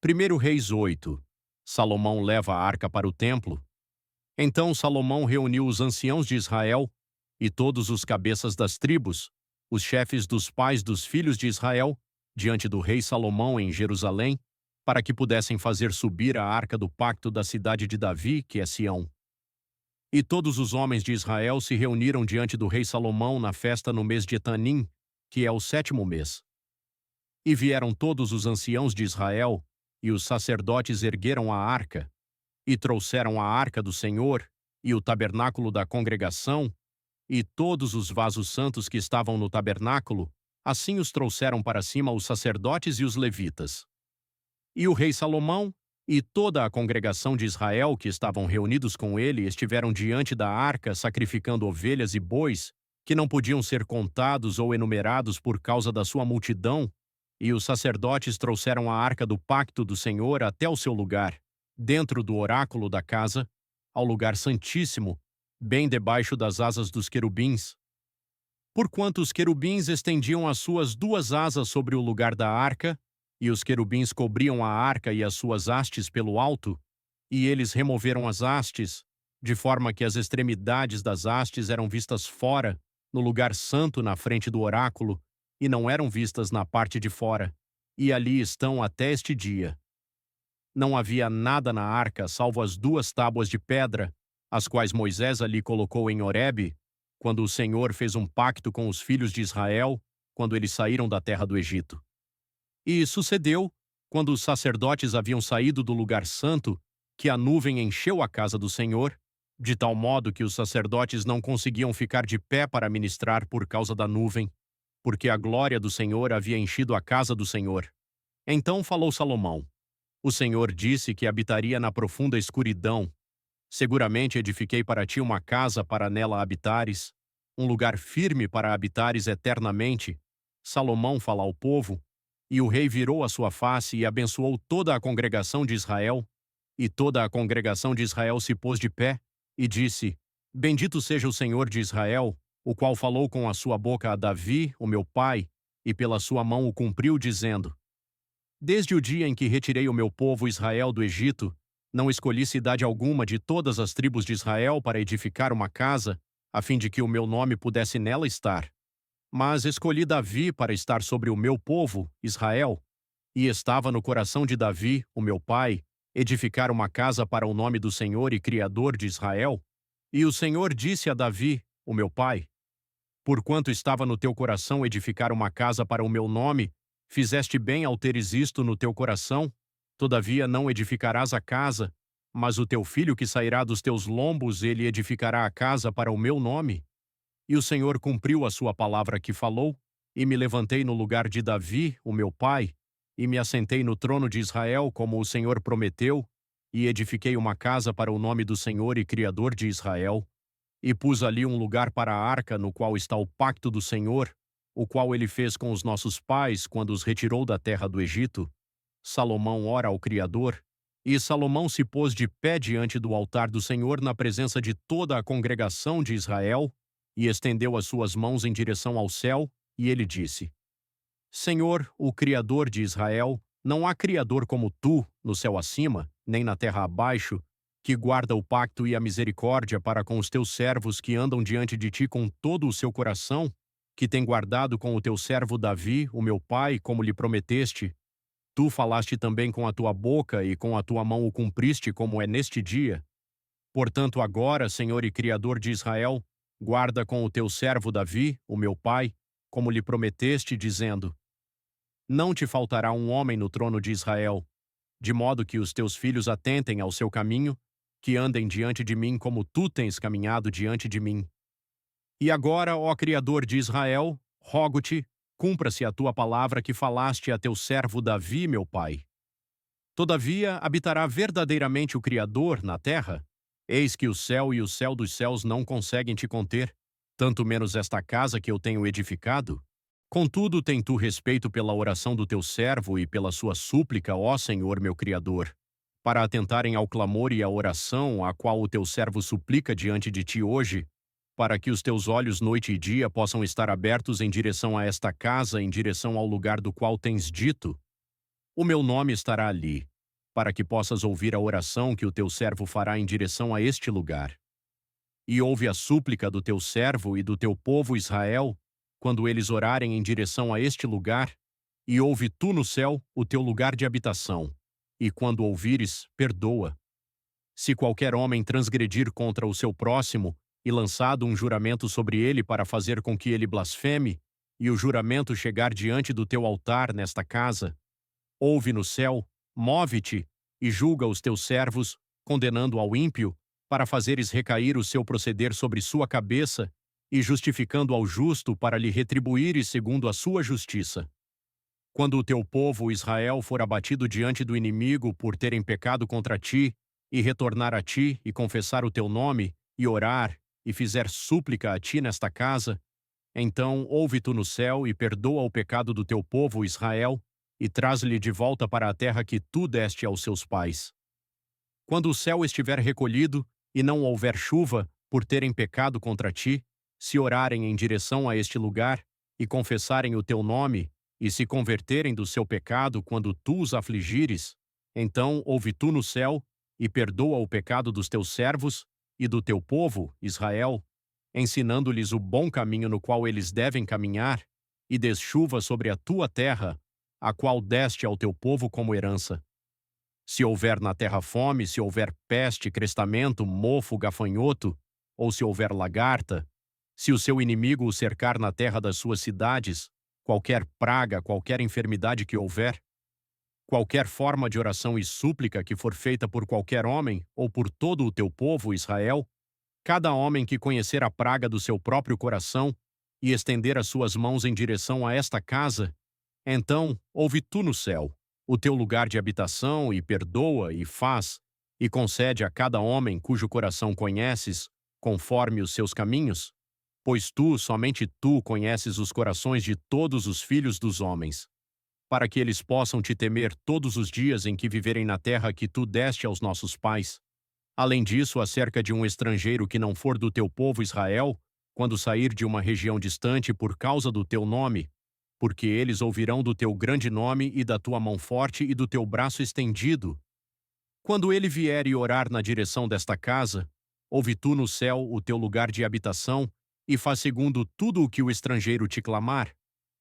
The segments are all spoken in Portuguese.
1 Reis 8. Salomão leva a arca para o templo. Então Salomão reuniu os anciãos de Israel e todos os cabeças das tribos, os chefes dos pais dos filhos de Israel, diante do rei Salomão em Jerusalém, para que pudessem fazer subir a arca do pacto da cidade de Davi, que é Sião. E todos os homens de Israel se reuniram diante do rei Salomão na festa no mês de Etanim, que é o 7º mês. E vieram todos os anciãos de Israel, e os sacerdotes ergueram a arca, e trouxeram a arca do Senhor, e o tabernáculo da congregação, e todos os vasos santos que estavam no tabernáculo, assim os trouxeram para cima os sacerdotes e os levitas. E o rei Salomão e toda a congregação de Israel que estavam reunidos com ele estiveram diante da arca sacrificando ovelhas e bois, que não podiam ser contados ou enumerados por causa da sua multidão, e os sacerdotes trouxeram a arca do pacto do Senhor até o seu lugar, dentro do oráculo da casa, ao lugar santíssimo, bem debaixo das asas dos querubins. Porquanto os querubins estendiam as suas duas asas sobre o lugar da arca, e os querubins cobriam a arca e as suas hastes pelo alto, e eles removeram as hastes, de forma que as extremidades das hastes eram vistas fora, no lugar santo na frente do oráculo, e não eram vistas na parte de fora, e ali estão até este dia. Não havia nada na arca salvo as duas tábuas de pedra, as quais Moisés ali colocou em Horebe, quando o Senhor fez um pacto com os filhos de Israel, quando eles saíram da terra do Egito. E sucedeu, quando os sacerdotes haviam saído do lugar santo, que a nuvem encheu a casa do Senhor, de tal modo que os sacerdotes não conseguiam ficar de pé para ministrar por causa da nuvem, porque a glória do Senhor havia enchido a casa do Senhor. Então falou Salomão: O Senhor disse que habitaria na profunda escuridão. Seguramente edifiquei para ti uma casa para nela habitares, um lugar firme para habitares eternamente. Salomão fala ao povo, e o rei virou a sua face e abençoou toda a congregação de Israel. E toda a congregação de Israel se pôs de pé, e disse: Bendito seja o Senhor de Israel, o qual falou com a sua boca a Davi, o meu pai, e pela sua mão o cumpriu, dizendo: Desde o dia em que retirei o meu povo Israel do Egito, não escolhi cidade alguma de todas as tribos de Israel para edificar uma casa, a fim de que o meu nome pudesse nela estar. Mas escolhi Davi para estar sobre o meu povo, Israel, e estava no coração de Davi, o meu pai, edificar uma casa para o nome do Senhor e Criador de Israel. E o Senhor disse a Davi, o meu pai: Porquanto estava no teu coração edificar uma casa para o meu nome, fizeste bem ao teres isto no teu coração. Todavia não edificarás a casa, mas o teu filho que sairá dos teus lombos, ele edificará a casa para o meu nome. E o Senhor cumpriu a sua palavra que falou, e me levantei no lugar de Davi, o meu pai, e me assentei no trono de Israel, como o Senhor prometeu, e edifiquei uma casa para o nome do Senhor e Criador de Israel, e pus ali um lugar para a arca, no qual está o pacto do Senhor, o qual ele fez com os nossos pais quando os retirou da terra do Egito. Salomão ora ao Criador, e Salomão se pôs de pé diante do altar do Senhor na presença de toda a congregação de Israel, e estendeu as suas mãos em direção ao céu, e ele disse: Senhor, o Criador de Israel, não há Criador como tu, no céu acima, nem na terra abaixo, que guarda o pacto e a misericórdia para com os teus servos que andam diante de ti com todo o seu coração, que tem guardado com o teu servo Davi, o meu pai, como lhe prometeste. Tu falaste também com a tua boca e com a tua mão o cumpriste, como é neste dia. Portanto agora, Senhor e Criador de Israel, guarda com o teu servo Davi, o meu pai, como lhe prometeste, dizendo: Não te faltará um homem no trono de Israel, de modo que os teus filhos atentem ao seu caminho, que andem diante de mim como tu tens caminhado diante de mim. E agora, ó Criador de Israel, rogo-te, cumpra-se a tua palavra que falaste a teu servo Davi, meu pai. Todavia, habitará verdadeiramente o Criador na terra? Eis que o céu e o céu dos céus não conseguem te conter, tanto menos esta casa que eu tenho edificado. Contudo, tem tu respeito pela oração do teu servo e pela sua súplica, ó Senhor meu Criador, para atentarem ao clamor e à oração a qual o teu servo suplica diante de ti hoje, para que os teus olhos noite e dia possam estar abertos em direção a esta casa, em direção ao lugar do qual tens dito: O meu nome estará ali, para que possas ouvir a oração que o teu servo fará em direção a este lugar. E ouve a súplica do teu servo e do teu povo Israel, quando eles orarem em direção a este lugar, e ouve tu no céu o teu lugar de habitação, e quando ouvires, perdoa. Se qualquer homem transgredir contra o seu próximo, e lançado um juramento sobre ele para fazer com que ele blasfeme, e o juramento chegar diante do teu altar nesta casa, ouve no céu, move-te, e julga os teus servos, condenando ao ímpio, para fazeres recair o seu proceder sobre sua cabeça, e justificando ao justo para lhe retribuires segundo a sua justiça. Quando o teu povo Israel for abatido diante do inimigo por terem pecado contra ti, e retornar a ti e confessar o teu nome, e orar, e fizer súplica a ti nesta casa, então ouve tu no céu e perdoa o pecado do teu povo Israel, e traz-lhe de volta para a terra que tu deste aos seus pais. Quando o céu estiver recolhido, e não houver chuva, por terem pecado contra ti, se orarem em direção a este lugar, e confessarem o teu nome, e se converterem do seu pecado quando tu os afligires, então ouve tu no céu, e perdoa o pecado dos teus servos, e do teu povo, Israel, ensinando-lhes o bom caminho no qual eles devem caminhar, e des chuva sobre a tua terra, a qual deste ao teu povo como herança. Se houver na terra fome, se houver peste, crestamento, mofo, gafanhoto, ou se houver lagarta, se o seu inimigo o cercar na terra das suas cidades, qualquer praga, qualquer enfermidade que houver, qualquer forma de oração e súplica que for feita por qualquer homem ou por todo o teu povo Israel, cada homem que conhecer a praga do seu próprio coração e estender as suas mãos em direção a esta casa, então ouve tu no céu o teu lugar de habitação e perdoa e faz, e concede a cada homem cujo coração conheces, conforme os seus caminhos, pois tu, somente tu, conheces os corações de todos os filhos dos homens, para que eles possam te temer todos os dias em que viverem na terra que tu deste aos nossos pais. Além disso, acerca de um estrangeiro que não for do teu povo Israel, quando sair de uma região distante por causa do teu nome, porque eles ouvirão do teu grande nome e da tua mão forte e do teu braço estendido. Quando ele vier e orar na direção desta casa, ouve tu no céu o teu lugar de habitação, e faz segundo tudo o que o estrangeiro te clamar,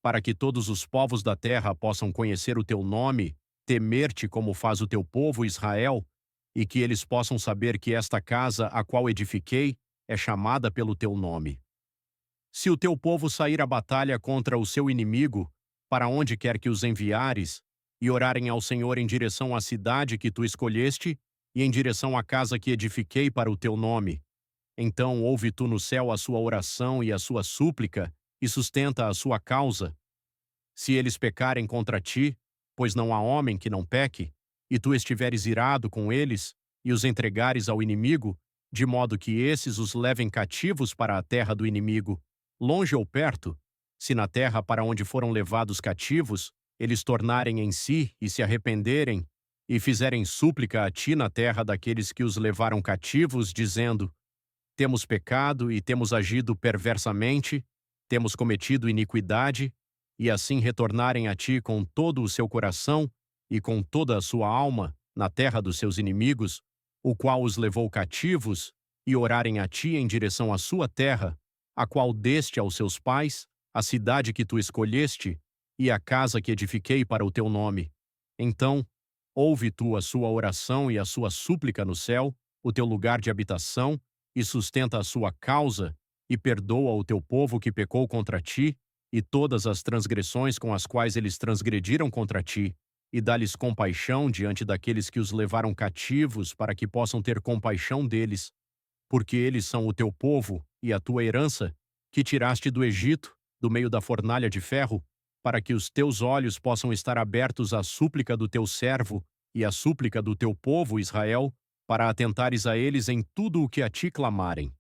para que todos os povos da terra possam conhecer o teu nome, temer-te como faz o teu povo Israel, e que eles possam saber que esta casa a qual edifiquei é chamada pelo teu nome. Se o teu povo sair à batalha contra o seu inimigo, para onde quer que os enviares, e orarem ao Senhor em direção à cidade que tu escolheste, e em direção à casa que edifiquei para o teu nome, então ouve tu no céu a sua oração e a sua súplica, e sustenta a sua causa. Se eles pecarem contra ti, pois não há homem que não peque, e tu estiveres irado com eles, e os entregares ao inimigo, de modo que esses os levem cativos para a terra do inimigo, longe ou perto, se na terra para onde foram levados cativos, eles tornarem em si e se arrependerem, e fizerem súplica a ti na terra daqueles que os levaram cativos, dizendo: temos pecado e temos agido perversamente, temos cometido iniquidade, e assim retornarem a ti com todo o seu coração e com toda a sua alma, na terra dos seus inimigos, o qual os levou cativos, e orarem a ti em direção à sua terra, a qual deste aos seus pais, a cidade que tu escolheste, e a casa que edifiquei para o teu nome. Então, ouve tu a sua oração e a sua súplica no céu, o teu lugar de habitação, e sustenta a sua causa, e perdoa o teu povo que pecou contra ti, e todas as transgressões com as quais eles transgrediram contra ti, e dá-lhes compaixão diante daqueles que os levaram cativos, para que possam ter compaixão deles, porque eles são o teu povo e a tua herança, que tiraste do Egito, do meio da fornalha de ferro, para que os teus olhos possam estar abertos à súplica do teu servo e à súplica do teu povo Israel, para atentares a eles em tudo o que a ti clamarem.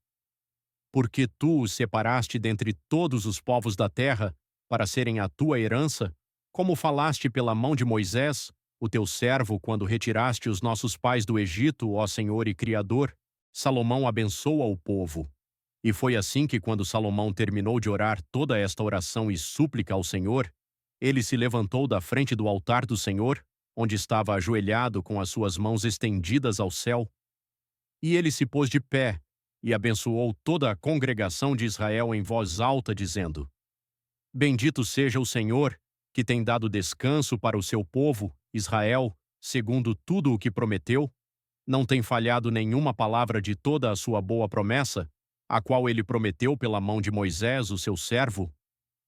Porque tu os separaste dentre todos os povos da terra, para serem a tua herança, como falaste pela mão de Moisés, o teu servo, quando retiraste os nossos pais do Egito, ó Senhor e Criador, Salomão abençoa o povo. E foi assim que, quando Salomão terminou de orar toda esta oração e súplica ao Senhor, ele se levantou da frente do altar do Senhor, onde estava ajoelhado com as suas mãos estendidas ao céu. E ele se pôs de pé e abençoou toda a congregação de Israel em voz alta, dizendo: Bendito seja o Senhor, que tem dado descanso para o seu povo, Israel, segundo tudo o que prometeu. Não tem falhado nenhuma palavra de toda a sua boa promessa, a qual ele prometeu pela mão de Moisés, o seu servo.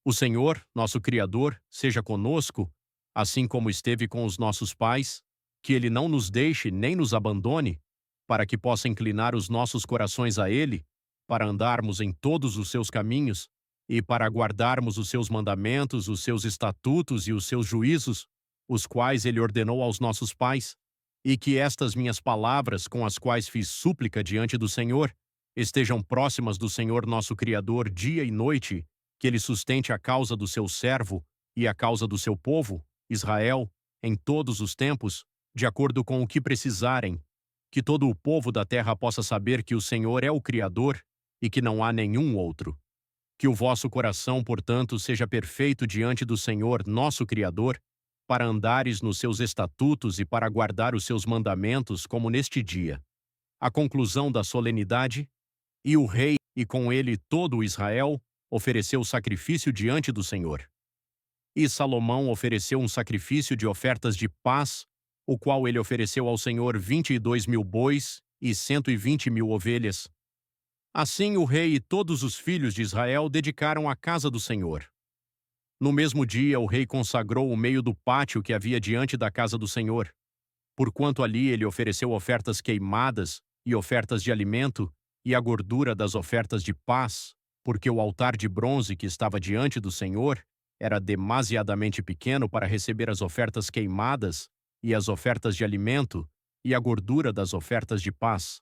O Senhor, nosso Criador, seja conosco, assim como esteve com os nossos pais, que ele não nos deixe nem nos abandone, para que possa inclinar os nossos corações a ele, para andarmos em todos os seus caminhos, e para guardarmos os seus mandamentos, os seus estatutos e os seus juízos, os quais ele ordenou aos nossos pais, e que estas minhas palavras, com as quais fiz súplica diante do Senhor, estejam próximas do Senhor nosso Criador dia e noite, que ele sustente a causa do seu servo e a causa do seu povo, Israel, em todos os tempos, de acordo com o que precisarem, que todo o povo da terra possa saber que o Senhor é o Criador e que não há nenhum outro. Que o vosso coração, portanto, seja perfeito diante do Senhor, nosso Criador, para andares nos seus estatutos e para guardar os seus mandamentos, como neste dia. A conclusão da solenidade, e o rei, e com ele todo o Israel, ofereceu sacrifício diante do Senhor. E Salomão ofereceu um sacrifício de ofertas de paz, o qual ele ofereceu ao Senhor 22.000 bois e 120.000 ovelhas. Assim o rei e todos os filhos de Israel dedicaram a casa do Senhor. No mesmo dia o rei consagrou o meio do pátio que havia diante da casa do Senhor, porquanto ali ele ofereceu ofertas queimadas e ofertas de alimento e a gordura das ofertas de paz, porque o altar de bronze que estava diante do Senhor era demasiadamente pequeno para receber as ofertas queimadas e as ofertas de alimento e a gordura das ofertas de paz.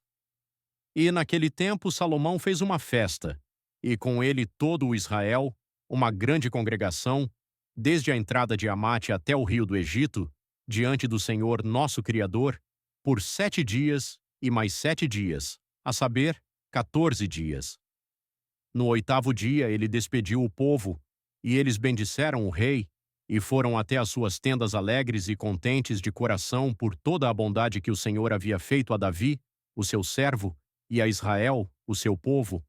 E naquele tempo Salomão fez uma festa, e com ele todo o Israel, uma grande congregação, desde a entrada de Amate até o rio do Egito, diante do Senhor nosso Criador, por 7 dias e mais 7 dias, a saber, 14 dias. No 8º dia ele despediu o povo, e eles bendisseram o rei, e foram até as suas tendas alegres e contentes de coração por toda a bondade que o Senhor havia feito a Davi, o seu servo, e a Israel, o seu povo,